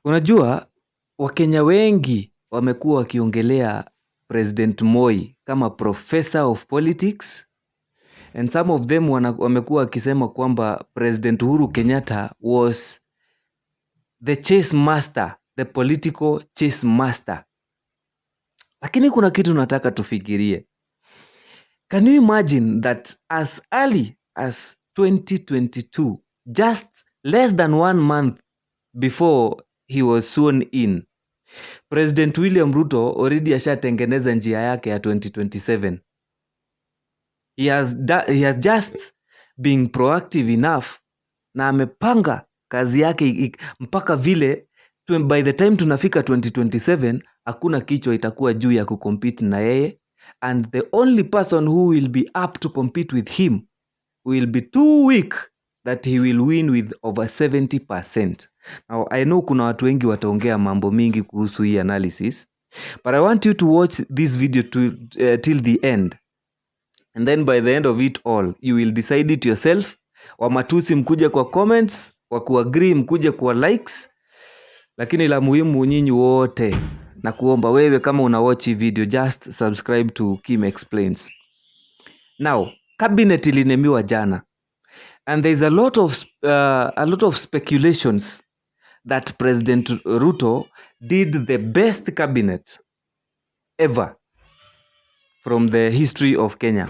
Unajua, Wakenya wengi wamekuwa wakiongelea President Moi kama professor of politics, and some of them wamekuwa wakisema kwamba President Uhuru Kenyatta was the chess master, the political chess master. Lakini kuna kitu nataka tufikirie. Can you imagine that as early as 2022, just less than 1 month before he was sworn in, President William Ruto already ashatengeneza njia yake ya 2027. He has just been proactive enough na amepanga kazi yake mpaka vile by the time tunafika 2027 hakuna kichwa itakuwa juu ya kucompete na yeye, and the only person who will be up to compete with him will be too weak that he will win with over 70%. Now, I know kuna watu wengi wataongea mambo mingi kuhusu hii analysis, but I want you to watch this video till the end. And then by the end of it all, you will decide it yourself. Wamatusi mkuje kwa comments, wa kuagree mkuje kwa likes. Lakini la muhimu nyinyi wote, na kuomba wewe kama una watch hii video, just subscribe to Kim Explains. Now, cabinet ilinemiwa jana. And there's a lot of speculations that President Ruto did the best cabinet ever from the history of Kenya.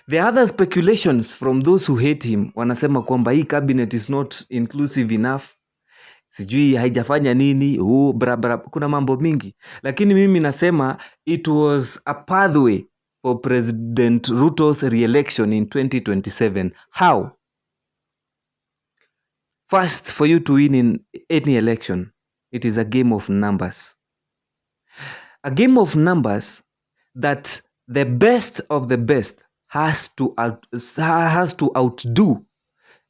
There are other speculations from those who hate him. Wanasema kwamba hii cabinet is not inclusive enough. Sijui haijafanya nini, kuna mambo mingi. Lakini mimi nasema it was a pathway for President Ruto's re-election in 2027. How? First, for you to win in any election, it is a game of numbers. A game of numbers that the best of the best has to outdo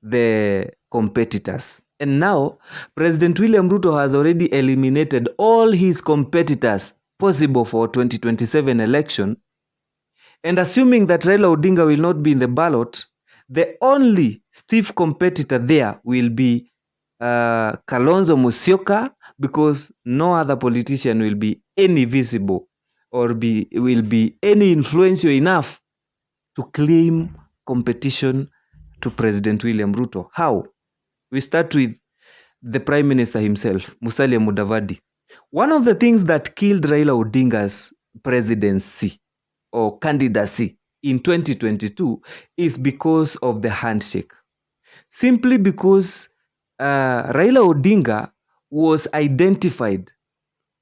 the competitors. And now, President William Ruto has already eliminated all his competitors possible for 2027 election. And assuming that Raila Odinga will not be in the ballot, the only stiff competitor there will be Kalonzo Musyoka, because no other politician will be any visible or will be any influential enough to claim competition to President William Ruto. How? We start with the Prime Minister himself, Musalia Mudavadi. One of the things that killed Raila Odinga's presidency or candidacy in 2022 is because of the handshake. Simply because Raila Odinga was identified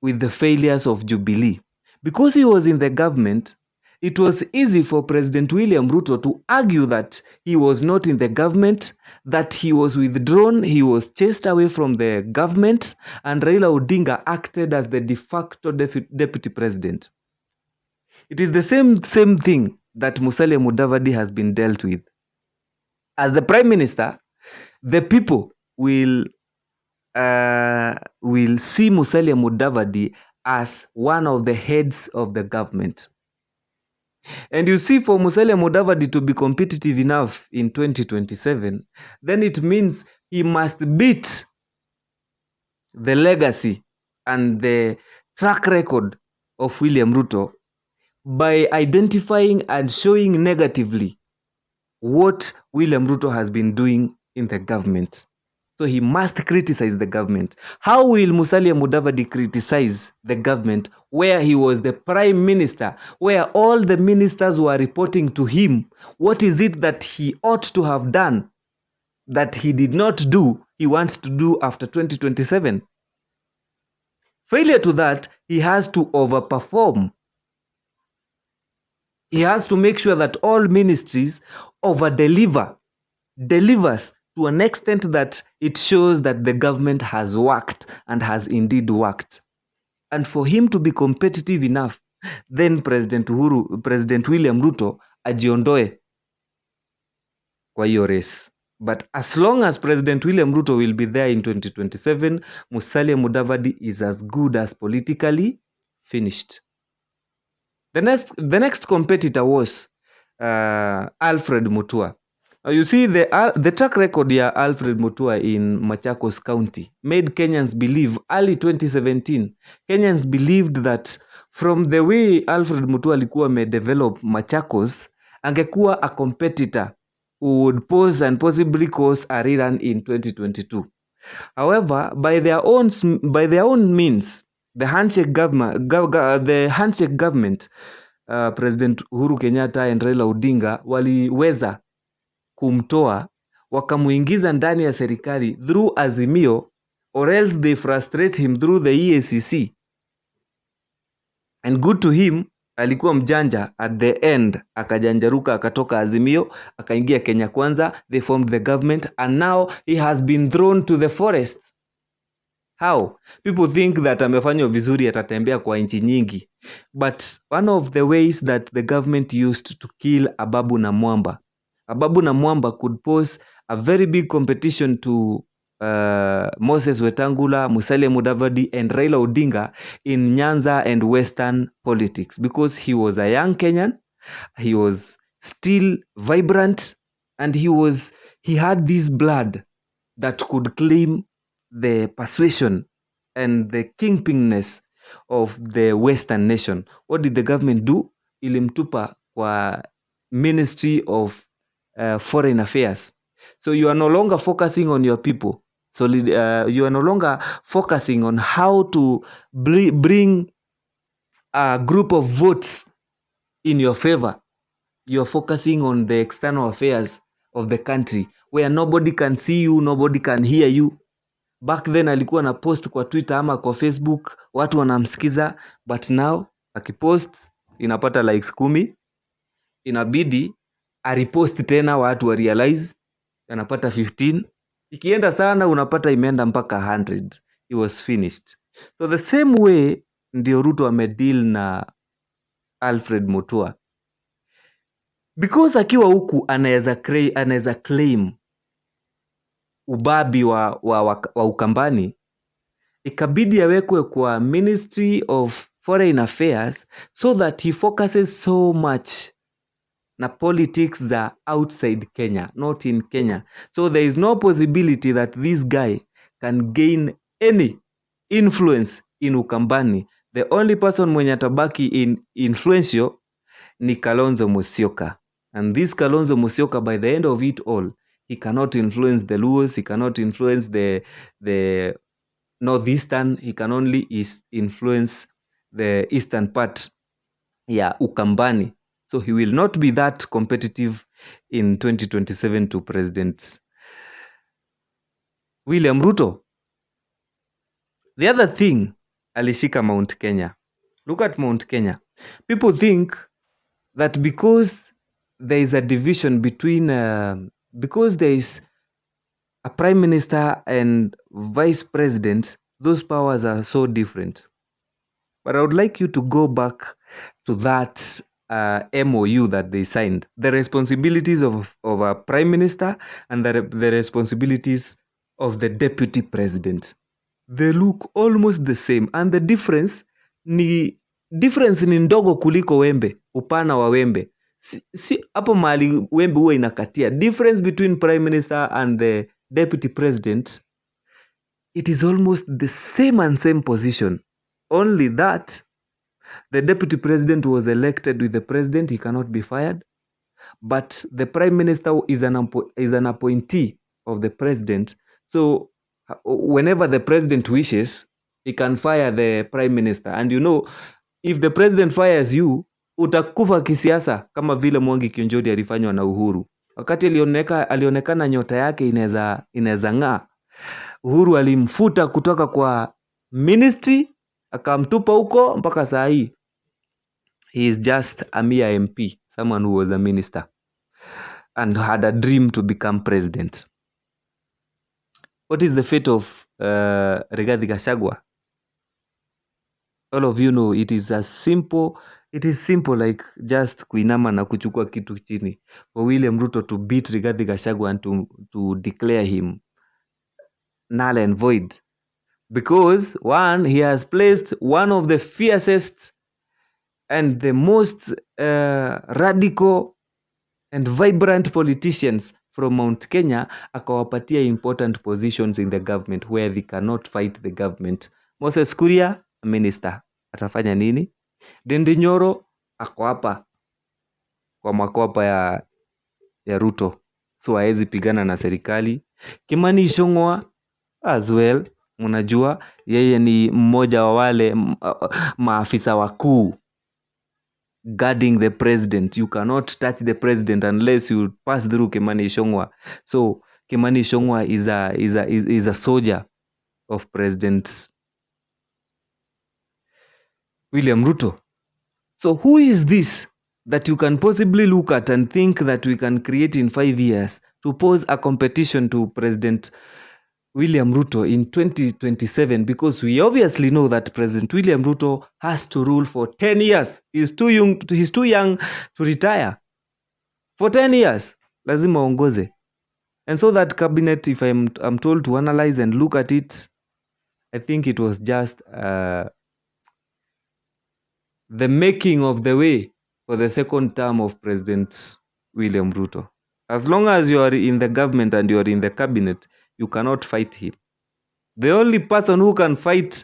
with the failures of Jubilee. Because he was in the government, it was easy for President William Ruto to argue that he was not in the government, that he was withdrawn, he was chased away from the government, and Raila Odinga acted as the de facto deputy president. It is the same thing that Musalia Mudavadi has been dealt with. As the Prime Minister, the people will see Musalia Mudavadi as one of the heads of the government. And you see, for Musalia Mudavadi to be competitive enough in 2027, then it means he must beat the legacy and the track record of William Ruto by identifying and showing negatively what William Ruto has been doing in the government. So he must criticize the government. How will Musalia Mudavadi criticize the government where he was the prime minister, where all the ministers were reporting to him? What is it that he ought to have done that he did not do, he wants to do after 2027? Failure to that, he has to overperform. He has to make sure that all ministries delivers to an extent that it shows that the government has worked and has indeed worked. And for him to be competitive enough, then President William Ruto ajiondoe kwa hiyo race. But as long as President William Ruto will be there in 2027, Musalia Mudavadi is as good as politically finished. The next competitor was Alfred Mutua. You see, the track record ya Alfred Mutua in Machakos County made Kenyans believe early 2017. Kenyans believed that from the way Alfred Mutua alikuwa amedevelop Machakos, angekuwa a competitor who would pose and possibly cause a rerun in 2022. However, by their own means, the handshake government, President Uhuru Kenyatta and Raila Odinga waliweza kumtoa wakamuingiza ndani ya serikali through Azimio, or else they frustrate him through the EACC. And good to him, alikuwa mjanja at the end, akajanjaruka akatoka Azimio akaingia Kenya Kwanza, they formed the government, and now he has been thrown to the forest. How? People think that amefanywa vizuri, atatembea kwa nchi nyingi, but one of the ways that the government used to kill Ababu na Mwamba could pose a very big competition to Moses Wetangula, Musalia Mudavadi, and Raila Odinga in Nyanza and Western politics, because he was a young Kenyan, he was still vibrant, and he had this blood that could claim the persuasion and the kingpinness of the Western nation. What did the government do? Ilimtupa kwa Ministry of Foreign Affairs. So you are no longer focusing on your people. So you are no longer focusing on how to bring a group of votes in your favor. You are focusing on the external affairs of the country, where nobody can see you, nobody can hear you. Back then alikuwa na post kwa Twitter ama kwa Facebook, watu wanamsikiza, but now akipost inapata likes 10, inabidi aripost tena watu wa realize, anapata 15, ikienda sana unapata imeenda mpaka 100. It was finished. So the same way ndio Ruto amedeal na Alfred Mutua, because akiwa huku anaweza claim ubabi wa Ukambani, ikabidi awekwe kwa Ministry of Foreign Affairs so that he focuses so much na politics za outside Kenya, not in Kenya. So there is no possibility that this guy can gain any influence in Ukambani. The only person mwenye atabaki in influential ni Kalonzo Musyoka. And this Kalonzo Musyoka, by the end of it all, he cannot influence the Luos, he cannot influence the northeastern, he can only influence the eastern part ya Ukambani. So he will not be that competitive in 2027 to President William Ruto. The other thing, alishika Mount Kenya. Look at Mount Kenya. People think that because there is a division between, because there is a prime minister and vice president, those powers are so different. But I would like you to go back to that MOU that they signed. The responsibilities of a prime minister and the responsibilities of the deputy president. They look almost the same, and the difference ni ndogo kuliko wembe, upana wa wembe. Si hapo mahali wembe huwa inakatia. Difference between prime minister and the deputy president, it is almost the same position. Only that the deputy president was elected with the president, he cannot be fired. But the prime minister is an appointee of the president. So whenever the president wishes, he can fire the prime minister. And you know, if the president fires you, utakufa kisiasa kama vile Mwangi Kionjodi alifanywa na Uhuru. Wakati alionekana nyota yake inaweza ng'aa, Uhuru alimfuta kutoka kwa ministry, akamtupa huko mpaka saa hii. He is just a mere MP, someone who was a minister and had a dream to become president. What is the fate of Rigathi Gachagua? All of you know it is simple like just kuinama na kuchukua kitu chini for William Ruto to beat Rigathi Gachagua and to declare him null and void. Because one, he has placed one of the fiercest and the most radical and vibrant politicians from Mount Kenya akawapatia important positions in the government where they cannot fight the government. Moses Kuria, minister, atafanya nini? Ndindi Nyoro ako hapa kwa makopa ya Ruto, so haezi pigana na serikali. Kimani Ichung'wah as well, mnajua yeye ni mmoja wa wale maafisa wakuu guarding the president. You cannot touch the president unless you pass through Kimani Ichung'wah. So Kimani Ichung'wah is a soldier of President William Ruto. So who is this that you can possibly look at and think that we can create in 5 years to pose a competition to President William Ruto in 2027? Because we obviously know that President William Ruto has to rule for 10 years. He's too young to retire. For 10 years, lazima ongoze. And so that cabinet, if I'm told to analyze and look at it, I think it was just the making of the way for the second term of President William Ruto. As long as you are in the government and you are in the cabinet, you cannot fight him. The only person who can fight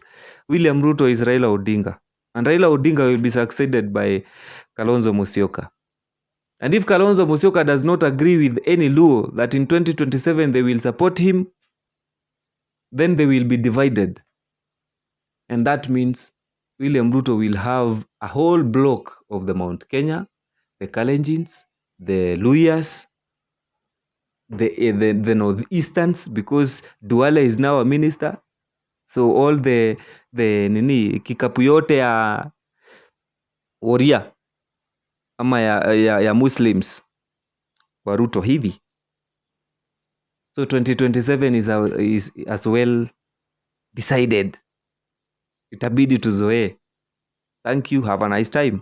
William Ruto is Raila Odinga. And Raila Odinga will be succeeded by Kalonzo Musyoka. And if Kalonzo Musyoka does not agree with any Luo that in 2027 they will support him, then they will be divided. And that means William Ruto will have a whole block of the Mount Kenya, the Kalenjins, the Luyas, the Northeasterns, because Duale is now a minister. So all the kikapu yote ya Waria ama ya Muslims wa Ruto hivi. So 2027 is as well decided. Itabidi tuzoee. Thank you. Have a nice time.